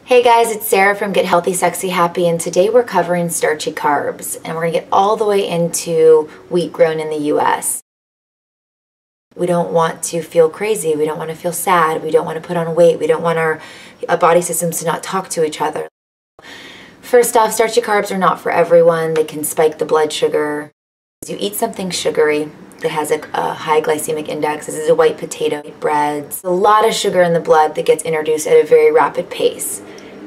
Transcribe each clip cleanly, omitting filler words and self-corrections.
Hey guys, it's Sarah from Get Healthy, Sexy, Happy, and today we're covering starchy carbs, and we're going to get all the way into wheat grown in the US. We don't want to feel crazy, we don't want to feel sad, we don't want to put on weight, we don't want our body systems to not talk to each other. First off, starchy carbs are not for everyone. They can spike the blood sugar. You eat something sugary that has a high glycemic index. This is a white potato, breads. A lot of sugar in the blood that gets introduced at a very rapid pace.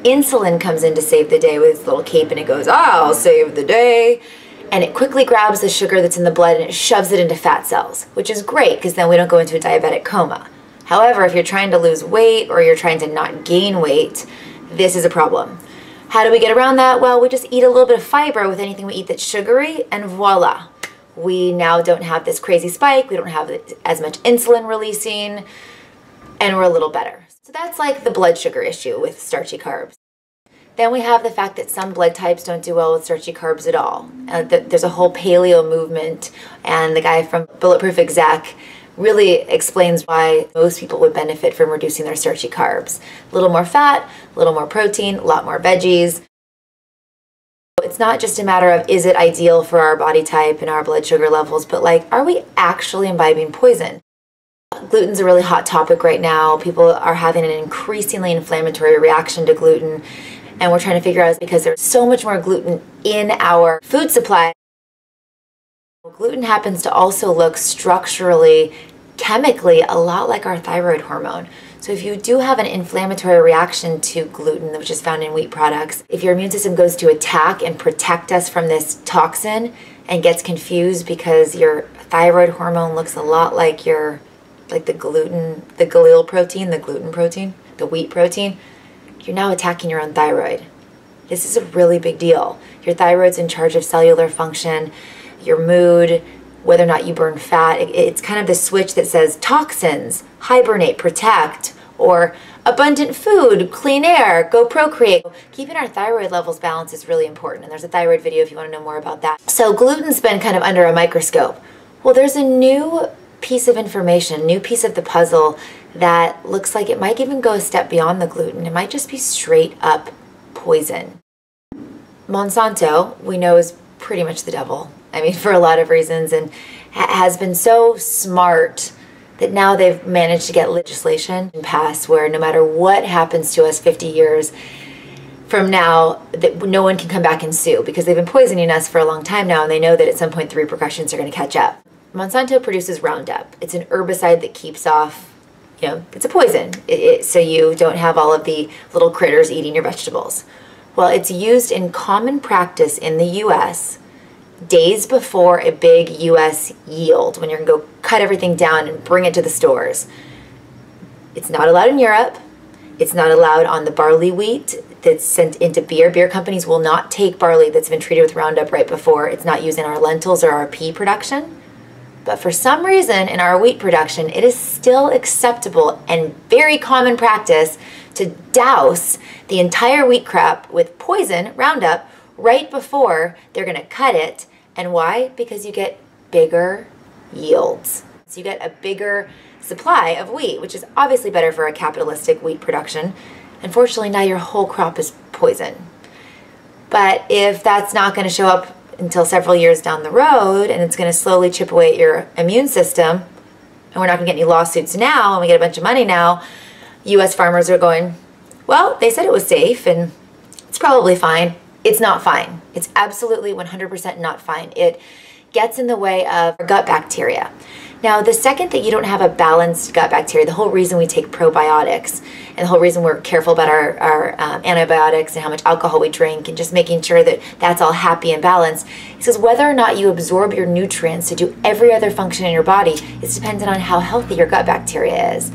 Insulin comes in to save the day with its little cape and it goes, I'll save the day. And it quickly grabs the sugar that's in the blood and it shoves it into fat cells, which is great because then we don't go into a diabetic coma. However, if you're trying to lose weight or you're trying to not gain weight, this is a problem. How do we get around that? Well, we just eat a little bit of fiber with anything we eat that's sugary, and voila. We now don't have this crazy spike, we don't have as much insulin releasing, and we're a little better. So that's like the blood sugar issue with starchy carbs. Then we have the fact that some blood types don't do well with starchy carbs at all. There's a whole paleo movement, and the guy from Bulletproof Exec really explains why most people would benefit from reducing their starchy carbs. A little more fat, a little more protein, a lot more veggies. It's not just a matter of is it ideal for our body type and our blood sugar levels, but like, are we actually imbibing poison? Gluten's a really hot topic right now. People are having an increasingly inflammatory reaction to gluten, and we're trying to figure out because there's so much more gluten in our food supply. Gluten happens to also look structurally, chemically, a lot like our thyroid hormone. So if you do have an inflammatory reaction to gluten, which is found in wheat products, if your immune system goes to attack and protect us from this toxin and gets confused because your thyroid hormone looks a lot like the glial protein, the gluten protein, the wheat protein, you're now attacking your own thyroid. This is a really big deal. Your thyroid's in charge of cellular function, your mood, whether or not you burn fat. It's kind of the switch that says toxins, hibernate, protect, or abundant food, clean air, go procreate. Keeping our thyroid levels balanced is really important, and there's a thyroid video if you want to know more about that. So gluten's been kind of under a microscope. Well, there's a new piece of information, new piece of the puzzle that looks like it might even go a step beyond the gluten. It might just be straight up poison. Monsanto, we know, is pretty much the devil. I mean, for a lot of reasons, and has been so smart that now they've managed to get legislation passed where no matter what happens to us 50 years from now, that no one can come back and sue because they've been poisoning us for a long time now, and they know that at some point the repercussions are going to catch up. Monsanto produces Roundup. It's an herbicide that keeps off, it's a poison, so you don't have all of the little critters eating your vegetables. Well, it's used in common practice in the US days before a big US yield, when you're going to go cut everything down and bring it to the stores. It's not allowed in Europe. It's not allowed on the barley wheat that's sent into beer. Beer companies will not take barley that's been treated with Roundup right before. It's not used in our lentils or our pea production. But for some reason in our wheat production, it is still acceptable and very common practice to douse the entire wheat crop with poison, Roundup, right before they're going to cut it. And why? Because you get bigger yields. So you get a bigger supply of wheat, which is obviously better for a capitalistic wheat production. Unfortunately, now your whole crop is poison. But if that's not going to show up until several years down the road, and it's going to slowly chip away at your immune system, and we're not going to get any lawsuits now, and we get a bunch of money now, US farmers are going, well, they said it was safe, and it's probably fine. It's not fine. It's absolutely 100% not fine. It gets in the way of gut bacteria. Now, the second that you don't have a balanced gut bacteria, the whole reason we take probiotics and the whole reason we're careful about our antibiotics and how much alcohol we drink and just making sure that that's all happy and balanced, it says whether or not you absorb your nutrients to do every other function in your body is dependent on how healthy your gut bacteria is.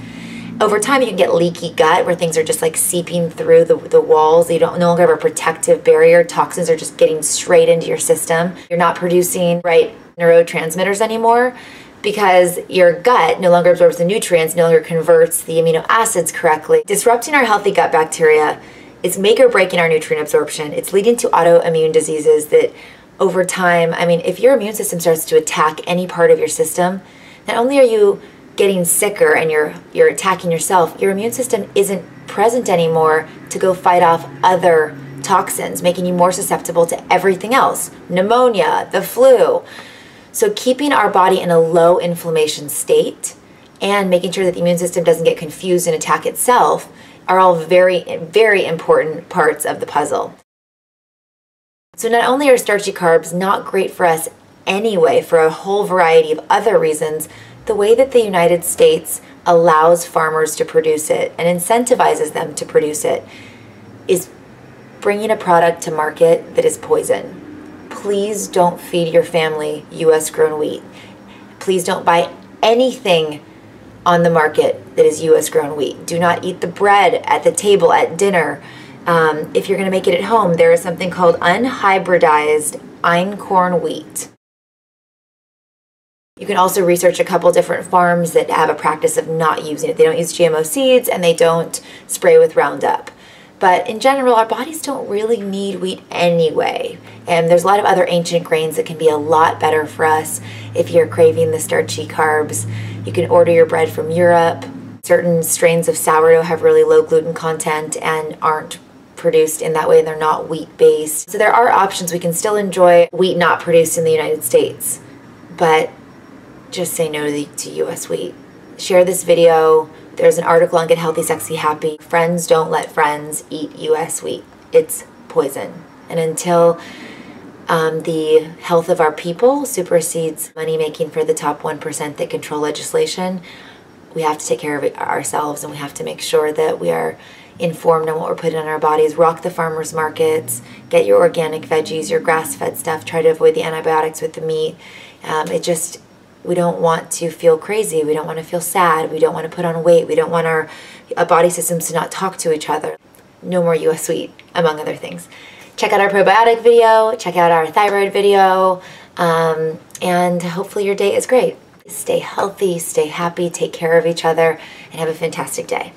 Over time, you can get leaky gut where things are just like seeping through the walls. You no longer have a protective barrier. Toxins are just getting straight into your system. You're not producing right neurotransmitters anymore because your gut no longer absorbs the nutrients, no longer converts the amino acids correctly. Disrupting our healthy gut bacteria is make or break in our nutrient absorption. It's leading to autoimmune diseases that over time, I mean, if your immune system starts to attack any part of your system, not only are you getting sicker and you're attacking yourself, your immune system isn't present anymore to go fight off other toxins, making you more susceptible to everything else, pneumonia, the flu. So keeping our body in a low inflammation state and making sure that the immune system doesn't get confused and attack itself are all very, very important parts of the puzzle. So not only are starchy carbs not great for us anyway, for a whole variety of other reasons, the way that the United States allows farmers to produce it and incentivizes them to produce it is bringing a product to market that is poison. Please don't feed your family US grown wheat. Please don't buy anything on the market that is US grown wheat. Do not eat the bread at the table at dinner. If you're going to make it at home, there is something called unhybridized einkorn wheat. You can also research a couple different farms that have a practice of not using it. They don't use GMO seeds and they don't spray with Roundup. But in general, our bodies don't really need wheat anyway. And there's a lot of other ancient grains that can be a lot better for us if you're craving the starchy carbs. You can order your bread from Europe. Certain strains of sourdough have really low gluten content and aren't produced in that way. They're not wheat-based. So there are options. We can still enjoy wheat not produced in the United States, but just say no to US wheat. Share this video. There's an article on Get Healthy, Sexy, Happy. Friends don't let friends eat US wheat. It's poison. And until the health of our people supersedes money making for the top 1% that control legislation, we have to take care of it ourselves, and we have to make sure that we are informed on what we're putting in our bodies. Rock the farmers markets, get your organic veggies, your grass-fed stuff, try to avoid the antibiotics with the meat. We don't want to feel crazy. We don't want to feel sad. We don't want to put on weight. We don't want our body systems to not talk to each other. No more US wheat, among other things. Check out our probiotic video. Check out our thyroid video. And hopefully your day is great. Stay healthy, stay happy, take care of each other, and have a fantastic day.